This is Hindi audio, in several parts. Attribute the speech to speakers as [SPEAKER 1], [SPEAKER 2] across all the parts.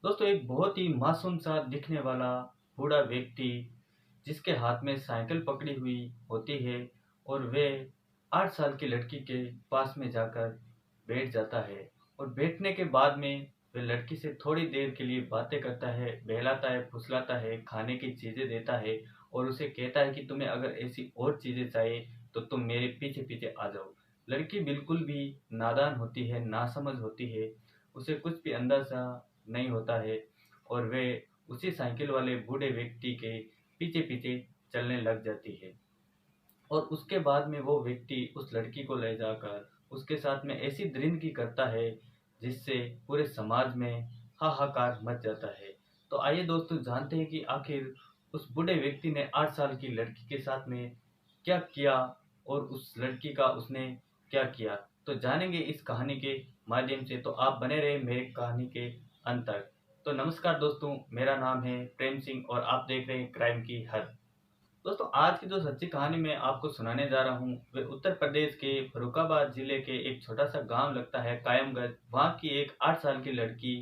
[SPEAKER 1] दोस्तों एक बहुत ही मासूम सा दिखने वाला बूढ़ा व्यक्ति जिसके हाथ में साइकिल पकड़ी हुई होती है और वे 8 साल की लड़की के पास में जाकर बैठ जाता है। और बैठने के बाद में वह लड़की से थोड़ी देर के लिए बातें करता है, बहलाता है, फुसलाता है, खाने की चीज़ें देता है और उसे कहता है कि तुम्हें अगर ऐसी और चीज़ें चाहिए तो तुम मेरे पीछे पीछे आ जाओ। लड़की बिल्कुल भी नादान होती है, नासमझ होती है, उसे कुछ भी अंदाजा नहीं होता है और वे उसी साइकिल वाले बूढ़े व्यक्ति के पीछे पीछे चलने लग जाती है। और उसके बाद में वो व्यक्ति उस लड़की को ले जाकर उसके साथ में ऐसी दरिंदगी करता है जिससे पूरे समाज में हाहाकार मच जाता है। तो आइए दोस्तों जानते हैं कि आखिर उस बूढ़े व्यक्ति ने 8 साल की लड़की के साथ में क्या किया और उस लड़की का उसने क्या किया। तो जानेंगे इस कहानी के माध्यम से, तो आप बने रहे मेरे कहानी के अंत तक। तो नमस्कार दोस्तों, मेरा नाम है प्रेम सिंह और आप देख रहे हैं क्राइम की हद। दोस्तों आज की जो सच्ची कहानी मैं आपको सुनाने जा रहा हूँ वे उत्तर प्रदेश के फर्रुखाबाद जिले के एक छोटा सा गांव लगता है कायमगंज। वहाँ की एक 8 साल की लड़की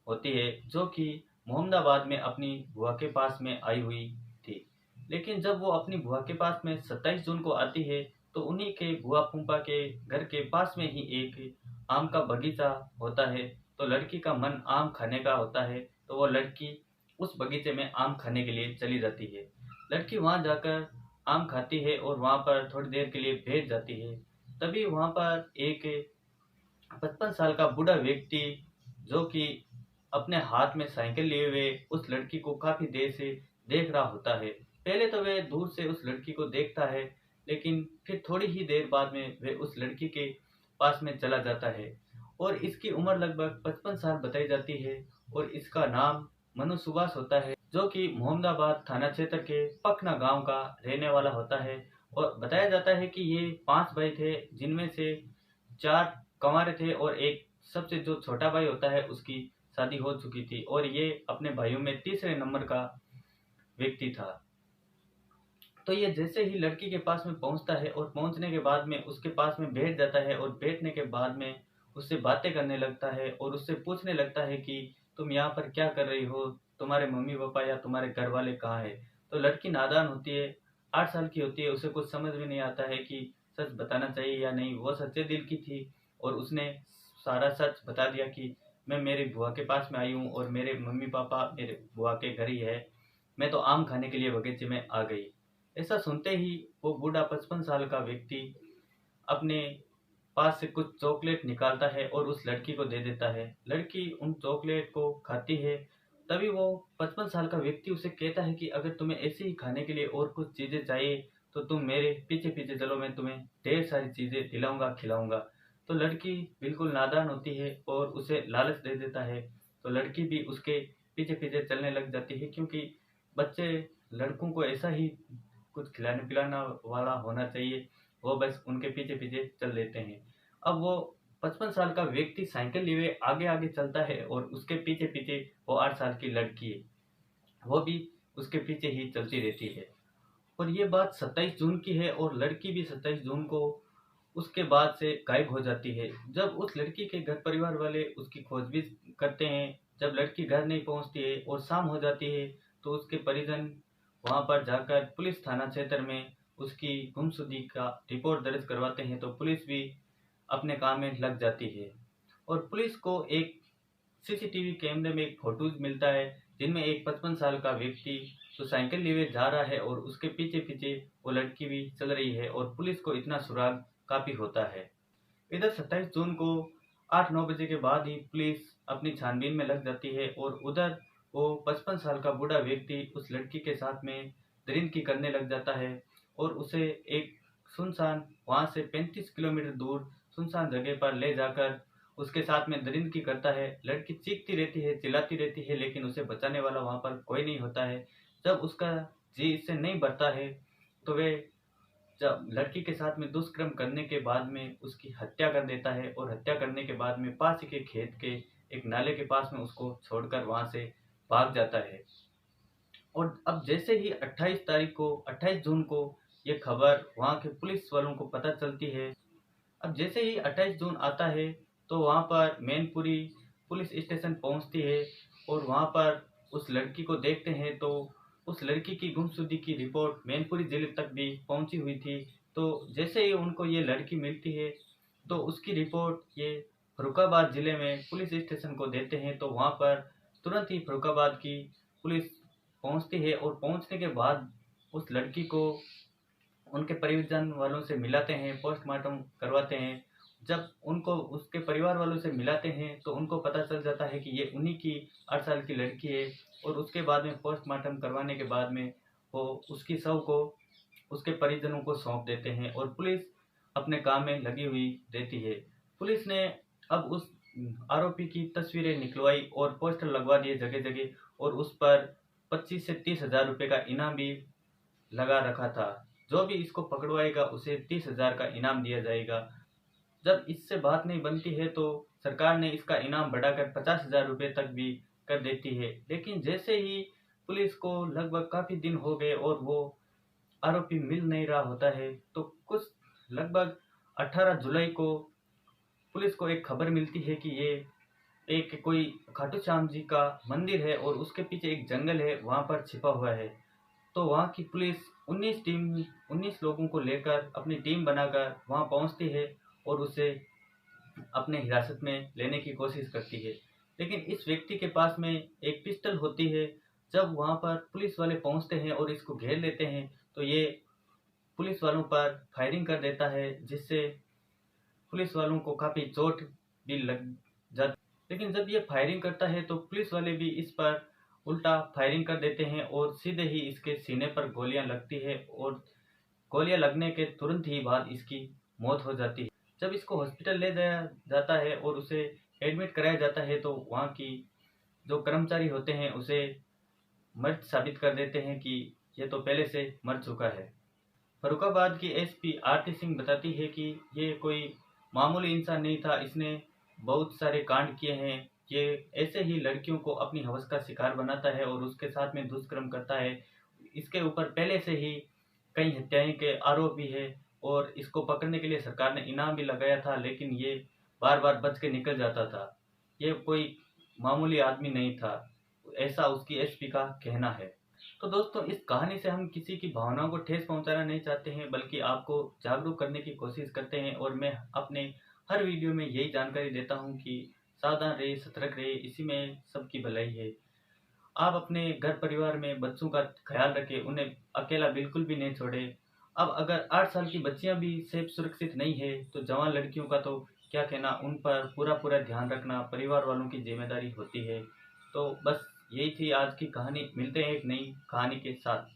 [SPEAKER 1] होती है जो कि मोहम्मदाबाद में अपनी बुआ के पास में आई हुई थी। लेकिन जब वो अपनी बुआ के पास में 27 जून को आती है तो उन्हीं के बुआ फूफा के घर के पास में ही एक आम का बगीचा होता है। तो लड़की का मन आम खाने का होता है तो वो लड़की उस बगीचे में आम खाने के लिए चली जाती है। लड़की वहां जाकर आम खाती है और वहां पर थोड़ी देर के लिए बैठ जाती है। तभी वहां पर एक 55 साल का बूढ़ा व्यक्ति जो कि अपने हाथ में साइकिल लिए हुए उस लड़की को काफी देर से देख रहा होता है। पहले तो वह दूर से उस लड़की को देखता है लेकिन फिर थोड़ी ही देर बाद में वह उस लड़की के पास में चला जाता है। और इसकी उम्र लगभग 55 साल बताई जाती है और इसका नाम मनु सुभाष होता है जो कि मोहम्मदाबाद थाना क्षेत्र के पखना गांव का रहने वाला होता है। और बताया जाता है कि ये 5 भाई थे जिनमें से 4 कंवारे थे और एक सबसे जो छोटा भाई होता है उसकी शादी हो चुकी थी और ये अपने भाइयों में तीसरे नंबर का व्यक्ति था। तो ये जैसे ही लड़की के पास में पहुंचता है और पहुंचने के बाद में उसके पास में बैठ जाता है और बैठने के बाद में उससे बातें करने लगता है और उससे पूछने लगता है कि तुम यहाँ पर क्या कर रही हो, तुम्हारे मम्मी पापा या तुम्हारे घर वाले कहाँ है। तो लड़की नादान होती है, 8 साल की होती है, उसे कुछ समझ में नहीं आता है कि सच बताना चाहिए या नहीं। वो सच्चे दिल की थी और उसने सारा सच बता दिया कि मैं मेरी बुआ के पास में आई हूँ और मेरे मम्मी पापा मेरे बुआ के घर ही है, मैं तो आम खाने के लिए बगीचे में आ गई। ऐसा सुनते ही वो बूढ़ा 55 साल का व्यक्ति अपने पास से कुछ चॉकलेट निकालता है और उस लड़की को दे देता है। लड़की उन चॉकलेट को खाती है। तभी वो 55 साल का व्यक्ति उसे कहता है कि अगर तुम्हें ऐसे ही खाने के लिए और कुछ चीजें चाहिए तो तुम मेरे पीछे पीछे चलो, मैं तुम्हें ढेर सारी चीजें दिलाऊंगा, खिलाऊंगा। तो लड़की बिल्कुल नादान होती है और उसे लालच दे देता है। तो लड़की भी उसके पीछे पीछे चलने लग जाती है क्योंकि बच्चे लड़कों को ऐसा ही कुछ खिलाने पिलाना वाला होना चाहिए, वो बस उनके पीछे पीछे चल देते हैं। अब वो 55 साल का व्यक्ति साइकिल लिए आगे आगे चलता है और उसके पीछे पीछे वो 8 साल की लड़की है, वो भी उसके पीछे ही चलती रहती है। और ये बात 27 जून की है और लड़की भी 27 जून को उसके बाद से गायब हो जाती है। जब उस लड़की के घर परिवार वाले उसकी खोजबीन करते हैं, जब लड़की घर नहीं पहुंचती है और शाम हो जाती है तो उसके परिजन वहां पर जाकर पुलिस थाना क्षेत्र में उसकी गुमशुदगी का रिपोर्ट दर्ज करवाते हैं। तो पुलिस भी अपने काम में लग जाती है और पुलिस को एक सीसीटीवी कैमरे में एक फोटोज मिलता है जिनमें एक 55 साल का व्यक्ति जो साइकिल लिए जा रहा है और उसके पीछे पीछे वो लड़की भी चल रही है और पुलिस को इतना सुराग काफी होता है। इधर 27 जून को 8-9 बजे के बाद ही पुलिस अपनी छानबीन में लग जाती है और उधर वो 55 साल का बूढ़ा व्यक्ति उस लड़की के साथ में दरिंदगी करने लग जाता है और उसे एक सुनसान वहां से 35 किलोमीटर दूर सुनसान जगह पर ले जाकर उसके साथ में दरिंदगी करता है। लड़की चीखती रहती है, चिल्लाती रहती है लेकिन उसे बचाने वाला वहां पर कोई नहीं होता है। जब उसका जी इससे नहीं भरता है तो वे जब लड़की के साथ में दुष्कर्म करने के बाद में उसकी हत्या कर देता है और हत्या करने के बाद में पास ही के खेत के एक नाले के पास में उसको छोड़कर वहां से भाग जाता है। और अब जैसे ही 28 जून को ये खबर वहां के पुलिस वालों को पता चलती है। अब जैसे ही 28 जून आता है तो वहां पर मैनपुरी पुलिस स्टेशन पहुंचती है और वहाँ पर उस लड़की को देखते हैं तो उस लड़की की गुमशुदगी की रिपोर्ट मैनपुरी जिले तक भी पहुंची हुई थी। तो जैसे ही उनको ये लड़की मिलती है तो उसकी रिपोर्ट ये फर्रुखाबाद जिले में पुलिस स्टेशन को देते हैं। तो वहाँ पर तुरंत ही फर्रुखाबाद की पुलिस पहुंचती है और पहुंचने के बाद उस लड़की को उनके परिजन वालों से मिलाते हैं, पोस्टमार्टम करवाते हैं। जब उनको उसके परिवार वालों से मिलाते हैं तो उनको पता चल जाता है कि ये उन्हीं की 8 साल की लड़की है। और उसके बाद में पोस्टमार्टम करवाने के बाद में वो उसकी शव को उसके परिजनों को सौंप देते हैं और पुलिस अपने काम में लगी हुई रहती है। पुलिस ने अब उस आरोपी की तस्वीरें निकलवाई और पोस्टर लगवा दिए जगह जगह और उस पर 25 से 30 हजार रुपये का इनाम भी लगा रखा था। जो भी इसको पकड़वाएगा उसे 30,000 का इनाम दिया जाएगा। जब इससे बात नहीं बनती है तो सरकार ने इसका इनाम बढ़ाकर 50,000 रुपये तक भी कर देती है। लेकिन जैसे ही पुलिस को लगभग काफ़ी दिन हो गए और वो आरोपी मिल नहीं रहा होता है तो कुछ लगभग 18 जुलाई को पुलिस को एक खबर मिलती है कि ये एक कोई खाटू श्याम जी का मंदिर है और उसके पीछे एक जंगल है, वहाँ पर छिपा हुआ है। तो वहाँ की पुलिस 19 लोगों को लेकर अपनी टीम बनाकर वहाँ पहुँचती है और उसे अपने हिरासत में लेने की कोशिश करती है। लेकिन इस व्यक्ति के पास में एक पिस्टल होती है। जब वहाँ पर पुलिस वाले पहुँचते हैं और इसको घेर लेते हैं तो ये पुलिस वालों पर फायरिंग कर देता है, जिससे पुलिस वालों को काफ़ी चोट भी लग जाती। लेकिन जब ये फायरिंग करता है तो पुलिस वाले भी इस पर उल्टा फायरिंग कर देते हैं और सीधे ही इसके सीने पर गोलियां लगती है और गोलियां लगने के तुरंत ही बाद इसकी मौत हो जाती है। जब इसको हॉस्पिटल ले जाया जाता है और उसे एडमिट कराया जाता है तो वहाँ की जो कर्मचारी होते हैं उसे मृत साबित कर देते हैं कि ये तो पहले से मर चुका है। फर्रुखाबाद की एसपी आरती सिंह बताती है कि ये कोई मामूली इंसान नहीं था, इसने बहुत सारे कांड किए हैं। ये ऐसे ही लड़कियों को अपनी हवस का शिकार बनाता है और उसके साथ में दुष्कर्म करता है। इसके ऊपर पहले से ही कई हत्याएं के आरोप भी है और इसको पकड़ने के लिए सरकार ने इनाम भी लगाया था, लेकिन ये बार बार बच के निकल जाता था। ये कोई मामूली आदमी नहीं था, ऐसा उसकी एसपी का कहना है। तो दोस्तों, इस कहानी से हम किसी की भावनाओं को ठेस पहुंचाना नहीं चाहते हैं, बल्कि आपको जागरूक करने की कोशिश करते हैं। और मैं अपने हर वीडियो में यही जानकारी देता हूं कि सावधान रहिए, सतर्क रहिए, इसी में सबकी भलाई है। आप अपने घर परिवार में बच्चों का ख्याल रखें, उन्हें अकेला बिल्कुल भी नहीं छोड़े। अब अगर 8 साल की बच्चियां भी सेफ सुरक्षित नहीं है तो जवान लड़कियों का तो क्या कहना, उन पर पूरा पूरा ध्यान रखना परिवार वालों की जिम्मेदारी होती है। तो बस यही थी आज की कहानी। मिलते हैं एक नई कहानी के साथ।